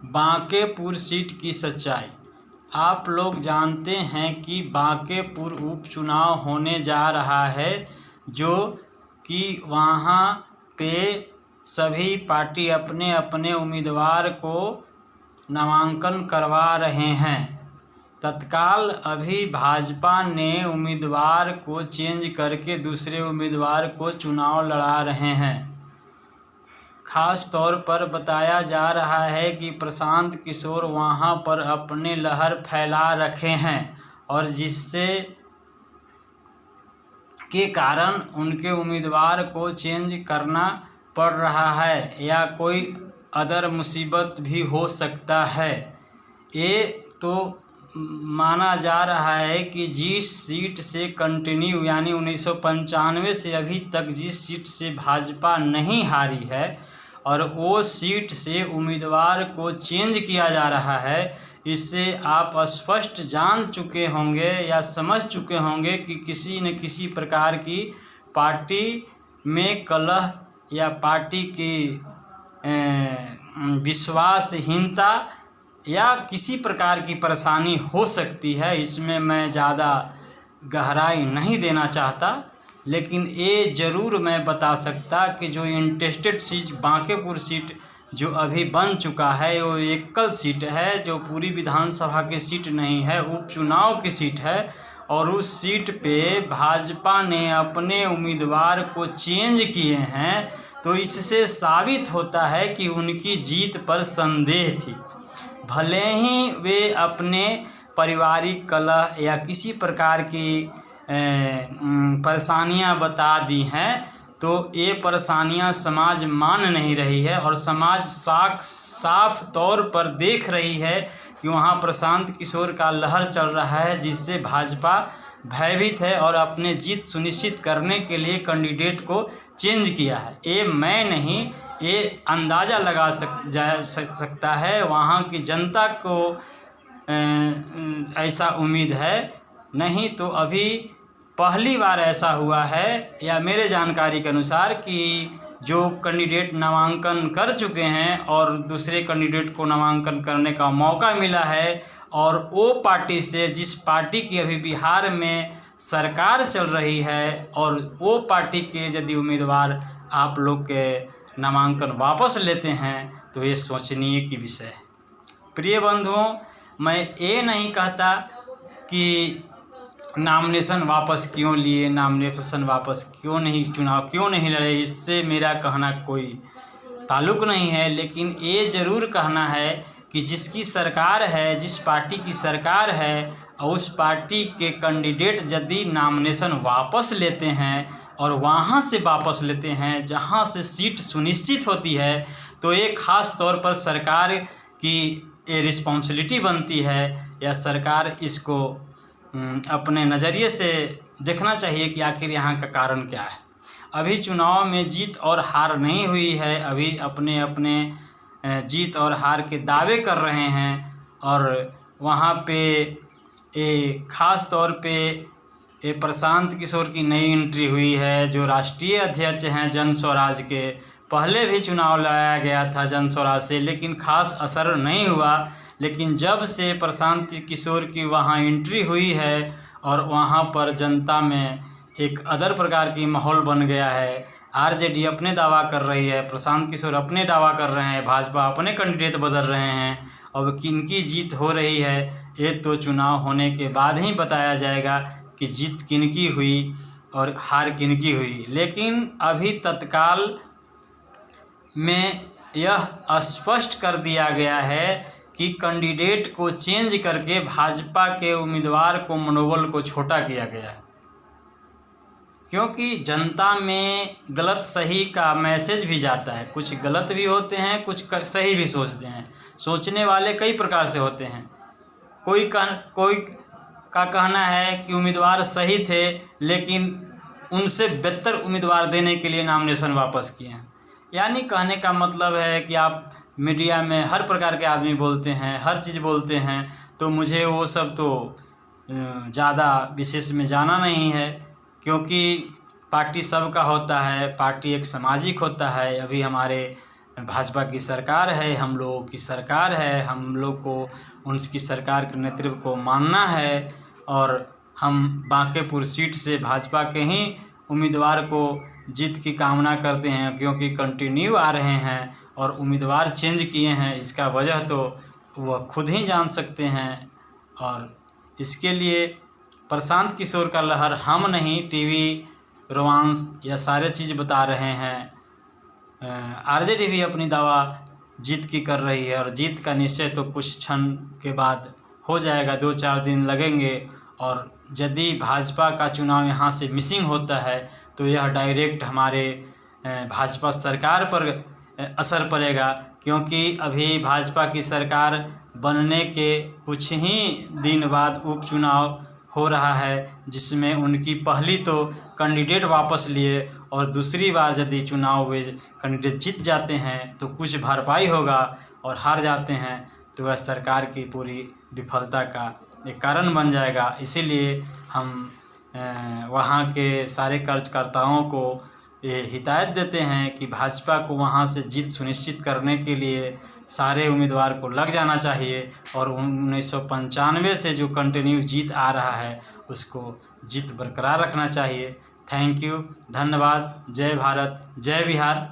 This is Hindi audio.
बांकेपुर सीट की सच्चाई। आप लोग जानते हैं कि बांकेपुर उपचुनाव होने जा रहा है, जो कि वहाँ पे सभी पार्टी अपने अपने उम्मीदवार को नामांकन करवा रहे हैं। तत्काल अभी भाजपा ने उम्मीदवार को चेंज करके दूसरे उम्मीदवार को चुनाव लड़ा रहे हैं। खास तौर पर बताया जा रहा है कि प्रशांत किशोर वहां पर अपने लहर फैला रखे हैं और जिससे के कारण उनके उम्मीदवार को चेंज करना पड़ रहा है या कोई अदर मुसीबत भी हो सकता है। ये तो माना जा रहा है कि जिस सीट से कंटिन्यू यानी 1995 से अभी तक जिस सीट से भाजपा नहीं हारी है और वो सीट से उम्मीदवार को चेंज किया जा रहा है, इससे आप स्पष्ट जान चुके होंगे या समझ चुके होंगे कि किसी न किसी प्रकार की पार्टी में कलह या पार्टी की विश्वासहीनता या किसी प्रकार की परेशानी हो सकती है। इसमें मैं ज़्यादा गहराई नहीं देना चाहता, लेकिन ये ज़रूर मैं बता सकता कि जो इंटेस्टेड सीट बांकेपुर सीट जो अभी बन चुका है वो एकल सीट है, जो पूरी विधानसभा की सीट नहीं है, उपचुनाव की सीट है और उस सीट पे भाजपा ने अपने उम्मीदवार को चेंज किए हैं। तो इससे साबित होता है कि उनकी जीत पर संदेह थी। भले ही वे अपने पारिवारिक कलह या किसी प्रकार की परेशानियां बता दी हैं, तो ये परेशानियां समाज मान नहीं रही है और समाज साफ तौर पर देख रही है कि वहाँ प्रशांत किशोर का लहर चल रहा है, जिससे भाजपा भयभीत है और अपने जीत सुनिश्चित करने के लिए कैंडिडेट को चेंज किया है। ये मैं नहीं, ये अंदाज़ा लगा सकता है वहाँ की जनता को ऐसा उम्मीद है। नहीं तो अभी पहली बार ऐसा हुआ है या मेरे जानकारी के अनुसार कि जो कैंडिडेट नामांकन कर चुके हैं और दूसरे कैंडिडेट को नामांकन करने का मौका मिला है और वो पार्टी से जिस पार्टी की अभी बिहार में सरकार चल रही है और वो पार्टी के यदि उम्मीदवार आप लोग के नामांकन वापस लेते हैं तो ये सोचनीय की विषय है। प्रिय बंधुओं, मैं ये नहीं कहता कि नामिनेशन वापस क्यों लिए, नामिनेशन वापस क्यों नहीं, चुनाव क्यों नहीं लड़े, इससे मेरा कहना कोई ताल्लुक़ नहीं है। लेकिन ये ज़रूर कहना है कि जिसकी सरकार है, जिस पार्टी की सरकार है, उस पार्टी के कैंडिडेट यदि नामिनेशन वापस लेते हैं और वहाँ से वापस लेते हैं जहाँ से सीट सुनिश्चित होती है, तो एक ख़ास तौर पर सरकार की ये रिस्पॉन्सिबिलिटी बनती है या सरकार इसको अपने नज़रिए से देखना चाहिए कि आखिर यहाँ का कारण क्या है। अभी चुनाव में जीत और हार नहीं हुई है, अभी अपने अपने जीत और हार के दावे कर रहे हैं और वहाँ पे ख़ास तौर पे प्रशांत किशोर की नई एंट्री हुई है, जो राष्ट्रीय अध्यक्ष हैं जन स्वराज के। पहले भी चुनाव लड़ाया गया था जन स्वराज से, लेकिन ख़ास असर नहीं हुआ। लेकिन जब से प्रशांत किशोर की वहाँ एंट्री हुई है और वहाँ पर जनता में एक अदर प्रकार की माहौल बन गया है। आरजेडी अपने दावा कर रही है, प्रशांत किशोर अपने दावा कर रहे हैं, भाजपा अपने कैंडिडेट बदल रहे हैं। अब किनकी जीत हो रही है ये तो चुनाव होने के बाद ही बताया जाएगा कि जीत किनकी हुई और हार किनकी हुई। लेकिन अभी तत्काल में यह स्पष्ट कर दिया गया है कि कैंडिडेट को चेंज करके भाजपा के उम्मीदवार को मनोबल को छोटा किया गया है, क्योंकि जनता में गलत सही का मैसेज भी जाता है। कुछ गलत भी होते हैं, कुछ सही भी सोचते हैं। सोचने वाले कई प्रकार से होते हैं। कोई का कहना है कि उम्मीदवार सही थे लेकिन उनसे बेहतर उम्मीदवार देने के लिए नामिनेशन वापस किए हैं। यानी कहने का मतलब है कि आप मीडिया में हर प्रकार के आदमी बोलते हैं, हर चीज़ बोलते हैं, तो मुझे वो सब तो ज़्यादा विशेष में जाना नहीं है, क्योंकि पार्टी सबका होता है, पार्टी एक सामाजिक होता है। अभी हमारे भाजपा की सरकार है, हम लोगों की सरकार है, हम लोग को उनकी सरकार के नेतृत्व को मानना है और हम बांकेपुर सीट से भाजपा के ही उम्मीदवार को जीत की कामना करते हैं, क्योंकि कंटिन्यू आ रहे हैं और उम्मीदवार चेंज किए हैं। इसका वजह तो वह खुद ही जान सकते हैं और इसके लिए प्रशांत किशोर का लहर हम नहीं, टीवी रोमांस या सारे चीज़ बता रहे हैं। आरजेडी भी अपनी दावा जीत की कर रही है और जीत का निश्चय तो कुछ क्षण के बाद हो जाएगा, 2-4 दिन लगेंगे। और यदि भाजपा का चुनाव यहाँ से मिसिंग होता है तो यह डायरेक्ट हमारे भाजपा सरकार पर असर पड़ेगा, क्योंकि अभी भाजपा की सरकार बनने के कुछ ही दिन बाद उपचुनाव हो रहा है, जिसमें उनकी पहली तो कैंडिडेट वापस लिए और दूसरी बार यदि चुनाव में कैंडिडेट जीत जाते हैं तो कुछ भरपाई होगा, और हार जाते हैं तो वह सरकार की पूरी विफलता का एक कारण बन जाएगा। इसीलिए हम वहाँ के सारे कार्यकर्ताओं को ये हिदायत देते हैं कि भाजपा को वहाँ से जीत सुनिश्चित करने के लिए सारे उम्मीदवार को लग जाना चाहिए और 1995 से जो कंटिन्यू जीत आ रहा है उसको जीत बरकरार रखना चाहिए। थैंक यू, धन्यवाद। जय भारत, जय बिहार।